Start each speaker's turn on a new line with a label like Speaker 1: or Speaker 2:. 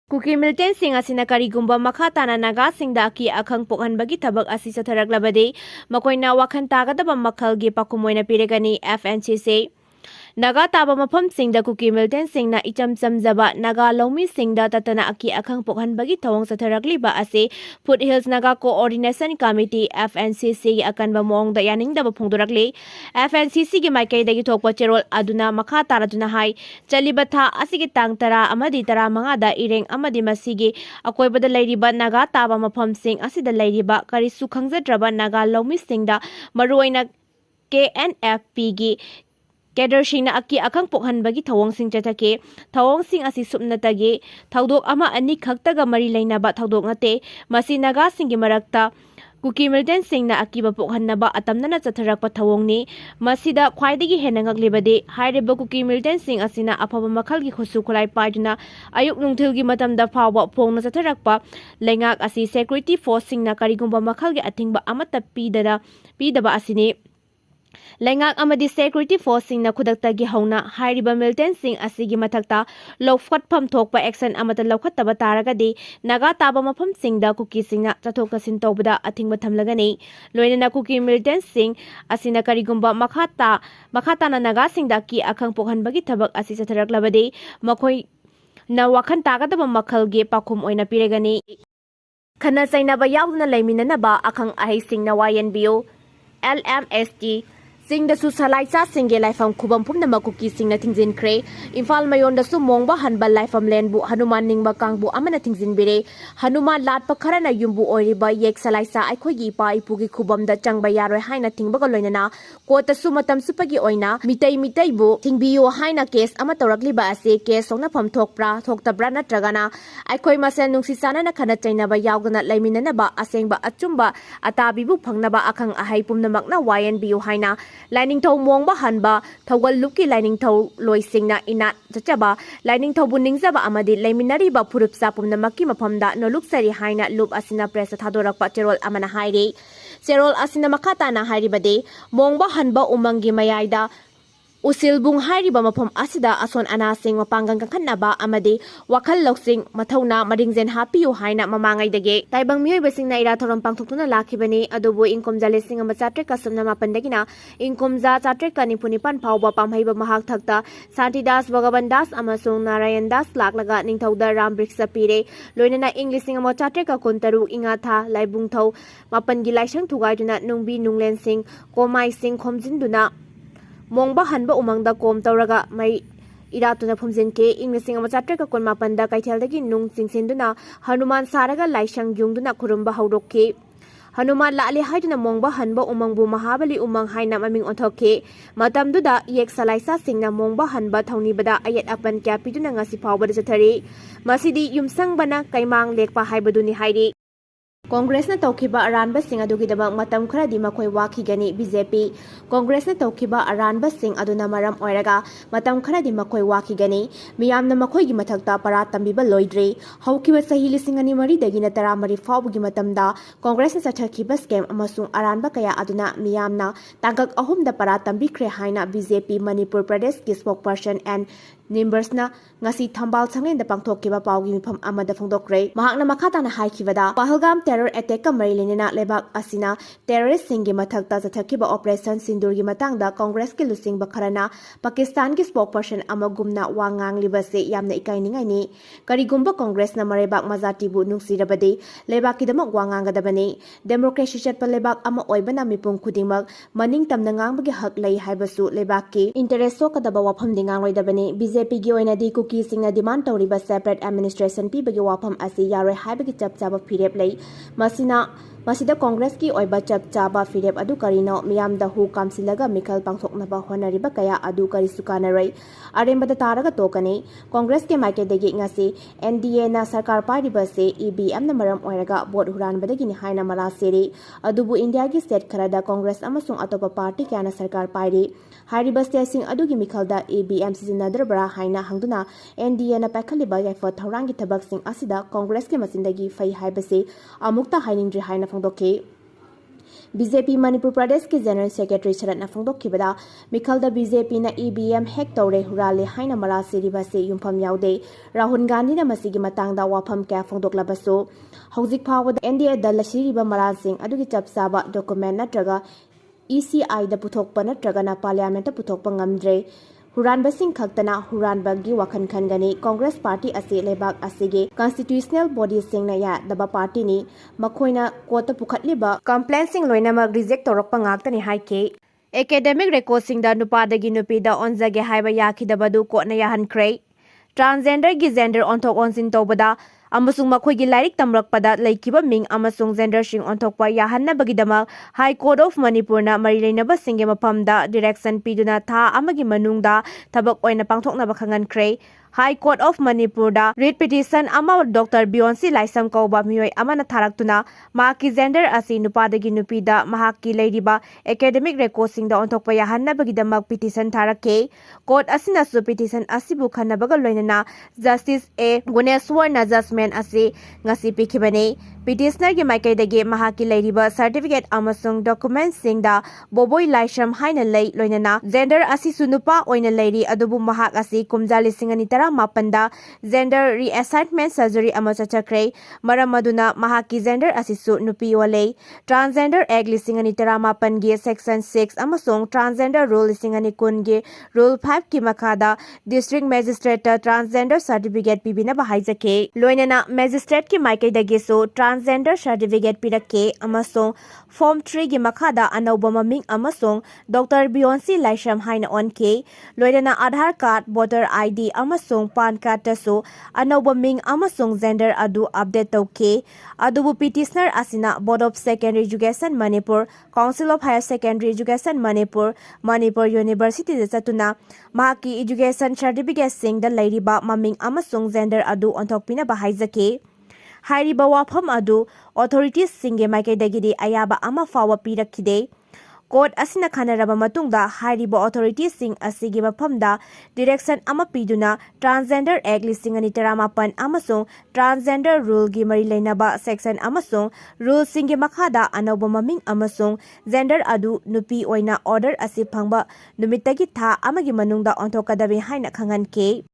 Speaker 1: Kuki militant asina karigumba makha tana Naga Singda ki akhang pokhanbagi thabak asi satharaklabadi makoina wakhal tagadaba makhlgi pakum oina piregani FNCC Naga Taba Mapham Singda Kuki militant na icham chamjaba Naga Lomi Singda tatana aki akhang pokhanbagi thawang satharakliba ase Foothills Naga Coordination Committee FNCC akanba mongda yaningdaba phongdorakli FNCC gi maikaidagi thokpa cherol aduna makha taraduna hai chaliba tha asigi tang tara amadi tara mangada ireng amadi masigi akoibada lairiba Naga Taba Mapham Sing asida lairiba karisu khangjadraba Naga Lomi Singda maru oina KNFP gi Kedershina aki akhang pokhanbagi thawong sing chathake thawong sing asi supnatagi thawdok ama ani khaktaga mari lainaba thawdok ngate masi Naga singi marakta Kuki militant na akiba pokhanaba atamnana chatharakpa thawongni masida khwaidagi hena ngaklibadi hyriba Kuki militant asina afaba makhlgi khosu khulai paiduna ayuk nungthilgi matamda phawba phongna chatharakpa lengak asi security force singna karigumba makhlgi athingba amata pidaba asini Lengak amadi security force singna khudaktagi hauna hyriba militant asigi mathakta lokfatpham thokpa action amata lokhattaba taragadi Naga Taba Mapham Singda Kuki singna Chatthok kasin tawbada athingba thamlagani loinana Kuki militant asina karigumba makhata na Naga Singda ki akhang pokhanbagi thabak asi satharaklabadi makhoi na wakhal tagadaba makhlgi pakum oina piregani khana chainaba yauduna laiminanaba akhang ahai singna wayanbiu LMST Singda su salaisa Singe laifam khubam phumna makuki singna thingjin kre Imphal mayon da su mongba hanbal laifam lenbu Hanuman ningba kangbu amana thingjin bire Hanuman latpa kharana yumbu oiriba yek salaisa aikhogi pa ipugi khubam da changba yaroi haina thingbaga loinana kota su matam supagi oina mitai bu thingbiyo haina case ama torakliba ase case songna pham thokpra thoktabra natragana aikhoi masel nungsi sanana khana chainaba yaugana laiminana ba asengba achumba atabibu phangnaba akhang ahai pumnamakna wayanbiyo haina Lining Tow Mongba Hanba, Tawal Luki Lining Tow Loy Singna Inat Chachaba, Lining Tow Buningzaba Amadi, Laminari ba Purup Sapum Namaki Mapamda, no look sari Haina Loop Asina Press at Hadorak Pacherol Amana Hairi. Serol Asina Makata na Haribade, Mongba Hanba Umangi Mayaida. Usilbung hyriba Mapham asida ason anasing mapanggang kanaba amadi Wakhal loksing mathauna maringzen hapiu haina mamangai dage taibang miyoiba singna ira thoram pangthokna lakhibani adubu inkom jalesing ama chatre kasumna mapandagina inkom ja chatre kani punipan phawba pamhaiba Mathakta Santidas Bhagavan Das amasung Narayan Das laklaga ningthauda Ram Briksa pire loinana inglising ama chatre ka kontaru ingatha laibung thau mapangi laisang thugaiduna nungbi nunglen sing komai sing khomjinduna Mongba hanba umangda kom tauraga mai iratuna phumjenke inglising ama chatre ka kon mapanda kaitheldagi nung chingsinduna Hanuman saraga laisang yungduna khurumba haurokke Hanuman laale haiduna mongba hanba umangbu Mahabali umang haina maming onthokke matamduda yek salaisa singna mongba hanba thaunibada ayat apan kya piduna ngasi phawbada chathari masidi yumsang bana kaimang lekpa haibaduni hairi Congress na tawkiba aranba sing adugidabang matam kharadi makhoi wakhigani BJP Congress na tawkiba aranba sing aduna maram oiraga matam kharadi makhoi wakhigani miyamna makhoigi mathakta para tambiba loidre haukiba sahi lisingani mari dagina taramari fawbugi matamda Congress na sathakiba scam amasung aranba kaya aduna miyamna tangak ahumda para tambikre haina BJP Manipur Pradesh ki spokesperson and Nimbers na ngasi thambal sanglenda pangthokkiba pawgi mifam amada phongdokre mahakna makhata na haikibada Pahalgam terror attack ka marilina lebak asina terrorist singi mathakta chathakiba operation sindurgi matangda Congress ki lusing bakharana Pakistan ki spokesperson amagumna wangang libase yamna ikainingai ni karigumba Congress na marebak majati bu nungsirabadi lebak kidamak wangang gadabani democracy chatpa lebak ama oibana mipung khudingmak maning tamna ngangbagi hak lei haibasu lebak ki interest so kadaba wafam dingang loidabani BJP gi oinadi Kuki singna demand tawriba separate administration pibagi wafam asi yaroi haibagi chapchaba phirep lei masida Congress ki oiba chapchaba phirep adu karino miyamda hu kamsilaga mikhal pangthoknaba honariba kaya adu kari sukanaroi arembada taraga tokani Congress ke maikedegi ngasi NDA na sarkar pariba se EBM na maram oiraga vote huranbadagi ni haina mara seri adubu India gi state kharada Congress amasung atopa party kana sarkar pairi hyriba state adugi mikhalda EBM sizinadra haina hangduna NDA na pakhaliba yaifo thaurangi thabak sing asida Congress ke masindagi fai haibase amukta hainingri haina phongdoke BJP Manipur Pradesh ki General Secretary Sharat na phongdokkibada mikhalda BJP na EVM hack tawre hurale haina mara siriba se yumpham yaude Rahul Gandhi na masigi matangda wapham kya phongdoklabasu hojik phawada NDA dal siriba mara sing adugi chapsaba document natraga ECI da puthokpa natraga na parliament da puthokpa ngamdre Huranbasing khaktana huranbagi wakhan khangani Congress Party ase lebak asige constitutional body singna ya daba party ni makhoina kota pukhatliba complaint sing loinamak reject torokpa ngaktani haike academic record singda nupadagi nupida onjage haiba yakhidabadu kotna yahankhre transgender gi gender onthok onsin tobada amasung makhoigi lairik tamrakpada laikiba ming amasung gender sing onthokpa yahannabagidama High Court of Manipur na mari leinaba Singe Maphamda direction piduna tha amagi manungda thabak oina pangthoknaba khangankhre High Court of Manipur da writ petition ama Dr. Beyonce Laisam kauba mioi amana tharaktuna maki gender asi nupadagi nupida mahaki leiriba academic record singda onthokpa yahannabagidamak petition tharake court asina su petition asibu khanabaga loinana Justice A Guneswarna judgment asi ngasi pikhibane petitioner gi maikaidagi mahaki leiriba certificate amasung document singda boboi laisam haina lei loinana gender asi sunupa oina leiri adubu mahak asi kumjali singani mapanda gender reassignment surgery ama chachakre maram maduna mahaki gender asisu nupi wale transgender act lisingani tara mapan ge section 6 amasong transgender rule lisingani kun ge rule 5 ki makada district magistrate transgender certificate pibina bahaijake loinana magistrate ki maikai dage so transgender certificate pirake amasong form 3 gi makada anouba maming amasong Dr. Beyonce Laisam haina onke loinana Aadhaar card voter ID amasong pan card taso anouba ming amasong gender adu update tauke adubu petitioner asina Board of Secondary Education Manipur Council of Higher Secondary Education Manipur University da chatuna mahaki education certificate sing da leiriba maming amasong gender adu onthokpina bahaijake hyriba wapham adu authorities singe maikaidagidi ayaba ama fawa pirakhide Court asina khanaraba matungda hyriba authorities sing asigi maphamda direction ama piduna transgender act lisingani taramapan amasung transgender rule gi mari leinaba section amasung rule singi makhada anouba maming amasung gender adu nupi oina order asi phangba numitagi tha amagi manungda onthokadabe haina khanganke